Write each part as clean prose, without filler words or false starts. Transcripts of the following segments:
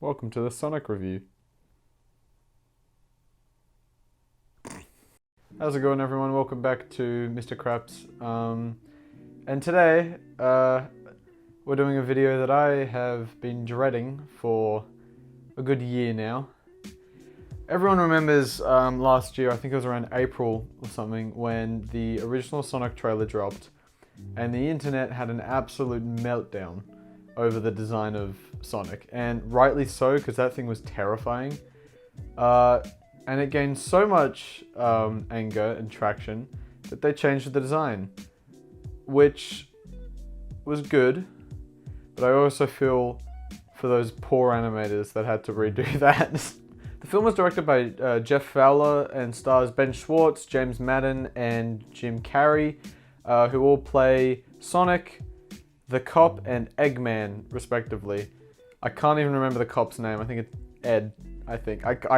Welcome to the Sonic review. How's it going, everyone? Welcome back to Mr. Kraps. And today, we're doing a video that I have been dreading for a good year now. Everyone remembers last year, I think it was around April or something, when the original Sonic trailer dropped and the internet had an absolute meltdown over the design of Sonic, and rightly so, because that thing was terrifying. And it gained so much anger and traction that they changed the design, which was good, but I also feel for those poor animators that had to redo that. The film was directed by Jeff Fowler and stars Ben Schwartz, James Madden, and Jim Carrey, who all play Sonic, the Cop, and Eggman, respectively. I can't even remember the cop's name. I think it's Ed. I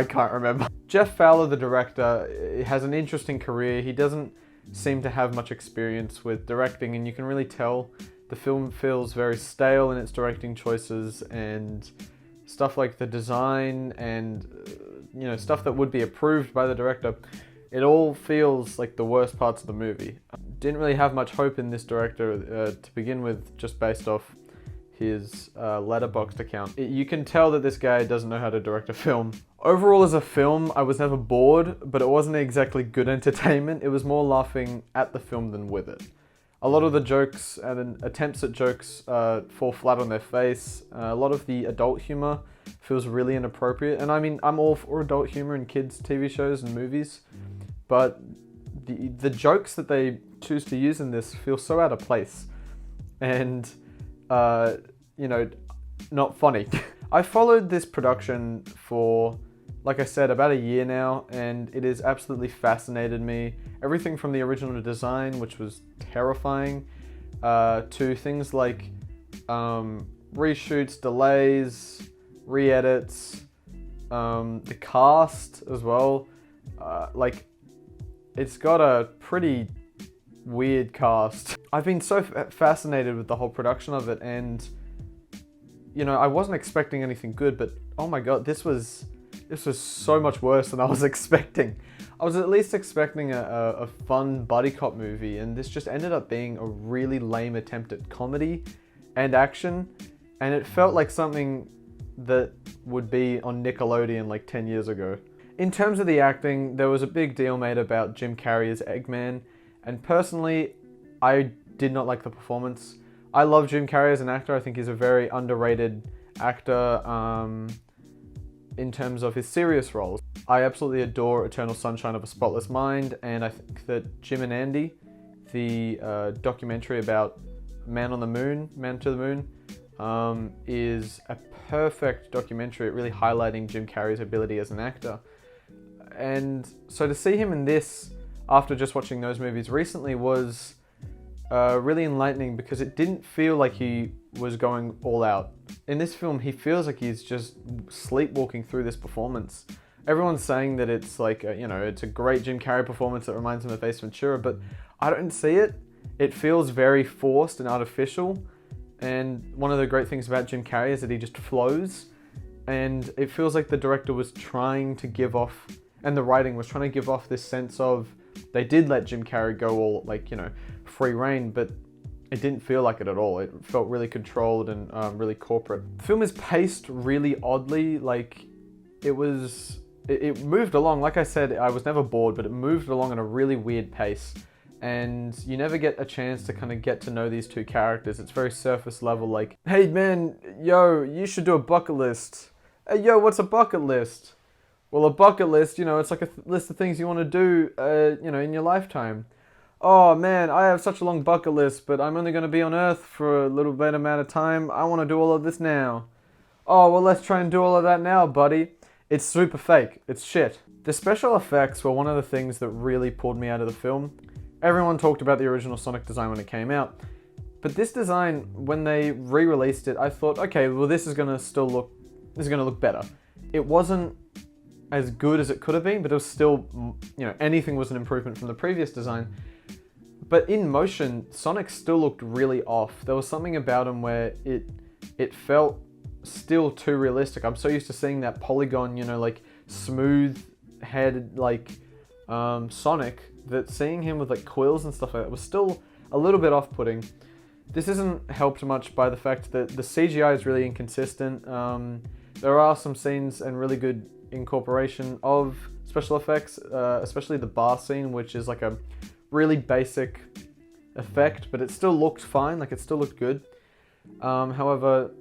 can't remember. Jeff Fowler, the director, has an interesting career. He doesn't seem to have much experience with directing, and you can really tell the film feels very stale in its directing choices and stuff like the design and stuff that would be approved by the director. It all feels like the worst parts of the movie. Didn't really have much hope in this director to begin with, just based off his Letterboxd account. You can tell that this guy doesn't know how to direct a film. Overall, as a film, I was never bored, but it wasn't exactly good entertainment. It was more laughing at the film than with it. A lot of the jokes and attempts at jokes fall flat on their face. A lot of the adult humor feels really inappropriate. And I mean, I'm all for adult humor in kids' TV shows and movies, but the jokes that they choose to use in this feel so out of place and, not funny. I followed this production for, like I said, about a year now, and it has absolutely fascinated me. Everything from the original design, which was terrifying, to things like reshoots, delays, re-edits, the cast as well. It's got a pretty weird cast. I've been so fascinated with the whole production of it, and I wasn't expecting anything good, but oh my god, this was so much worse than I was expecting. I was at least expecting a fun buddy cop movie, and this just ended up being a really lame attempt at comedy and action, and it felt like something that would be on Nickelodeon like 10 years ago. In terms of the acting, there was a big deal made about Jim Carrey as Eggman, and personally, I did not like the performance. I love Jim Carrey as an actor. I think he's a very underrated actor in terms of his serious roles. I absolutely adore Eternal Sunshine of a Spotless Mind, and I think that Jim and Andy, the documentary about Man to the Moon, is a perfect documentary, really highlighting Jim Carrey's ability as an actor. And so to see him in this, after just watching those movies recently, was really enlightening, because it didn't feel like he was going all out. In this film, he feels like he's just sleepwalking through this performance. Everyone's saying that it's like, it's a great Jim Carrey performance that reminds him of Ace Ventura, but I don't see it. It feels very forced and artificial. And one of the great things about Jim Carrey is that he just flows. And it feels like the director was trying to give off, and the writing was trying to give off this sense of, they did let Jim Carrey go all, free reign, but it didn't feel like it at all. It felt really controlled and really corporate. The film is paced really oddly. It moved along. Like I said, I was never bored, but it moved along at a really weird pace. And you never get a chance to kind of get to know these two characters. It's very surface level, like, hey man, yo, you should do a bucket list. Hey yo, what's a bucket list? Well, a bucket list, it's like a list of things you want to do, in your lifetime. Oh man, I have such a long bucket list, but I'm only going to be on Earth for a little bit amount of time. I want to do all of this now. Oh, well, let's try and do all of that now, buddy. It's super fake. It's shit. The special effects were one of the things that really pulled me out of the film. Everyone talked about the original Sonic design when it came out, but this design, when they re-released it, I thought, okay, well, this is going to look better. It wasn't as good as it could have been, but it was still, anything was an improvement from the previous design. But in motion, Sonic still looked really off. There was something about him where it felt still too realistic. I'm so used to seeing that polygon, you know, like smooth head, like Sonic, that seeing him with like quills and stuff like that was still a little bit off-putting. This isn't helped much by the fact that the CGI is really inconsistent. There are some scenes and really good incorporation of special effects, especially the bar scene, which is like a really basic effect, but it still looked fine, like it still looked good. However,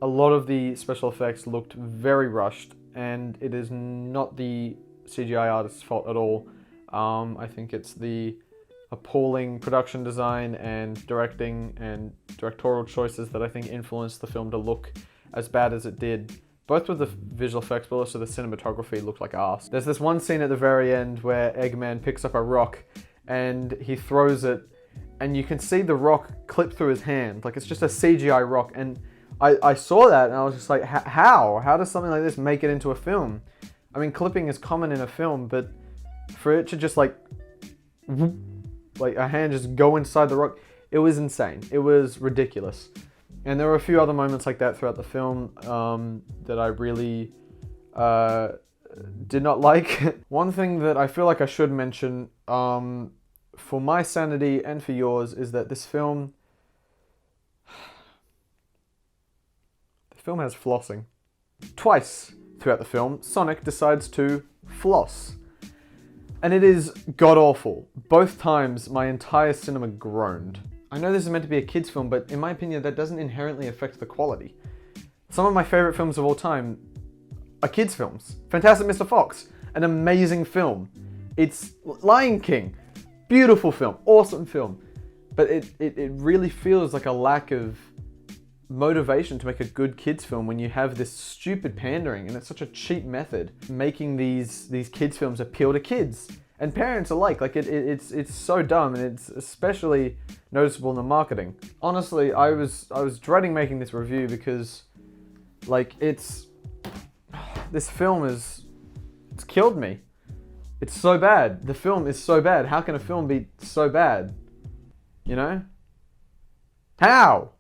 a lot of the special effects looked very rushed, and it is not the CGI artist's fault at all. I think it's the appalling production design and directing and directorial choices that I think influenced the film to look as bad as it did. Both with the visual effects, but also the cinematography looked like arse. There's this one scene at the very end where Eggman picks up a rock and he throws it, and you can see the rock clip through his hand. Like, it's just a CGI rock, and I saw that and I was just like, how? How does something like this make it into a film? I mean, clipping is common in a film, but for it to just like a hand just go inside the rock, it was insane. It was ridiculous. And there were a few other moments like that throughout the film that I really did not like. One thing that I feel like I should mention, for my sanity and for yours, is that this film has flossing. Twice throughout the film, Sonic decides to floss. And it is god-awful. Both times, my entire cinema groaned. I know this is meant to be a kids' film, but in my opinion, that doesn't inherently affect the quality. Some of my favorite films of all time are kids' films. Fantastic Mr. Fox, an amazing film. It's Lion King, beautiful film, awesome film. But it really feels like a lack of motivation to make a good kids film when you have this stupid pandering, and it's such a cheap method making these kids films appeal to kids and parents alike. Like it's so dumb, and it's especially noticeable in the marketing. Honestly, I was dreading making this review because like this film it's killed me. It's so bad. The film is so bad. How can a film be so bad? You know? How?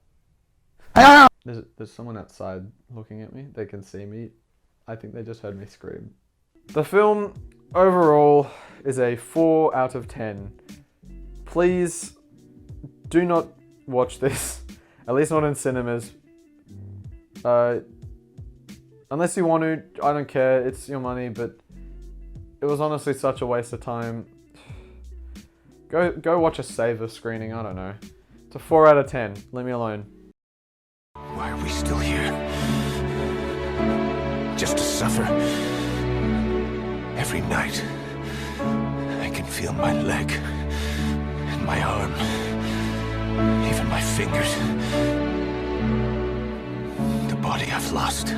There's someone outside looking at me. They can see me. I think they just heard me scream. The film overall is a 4 out of 10. Please do not watch this. At least not in cinemas. Unless you want to, I don't care. It's your money, but it was honestly such a waste of time. Go watch a saver screening. I don't know. It's a 4 out of 10. Leave me alone. Why are we still here? Just to suffer? Every night, I can feel my leg, and my arm, even my fingers. The body I've lost.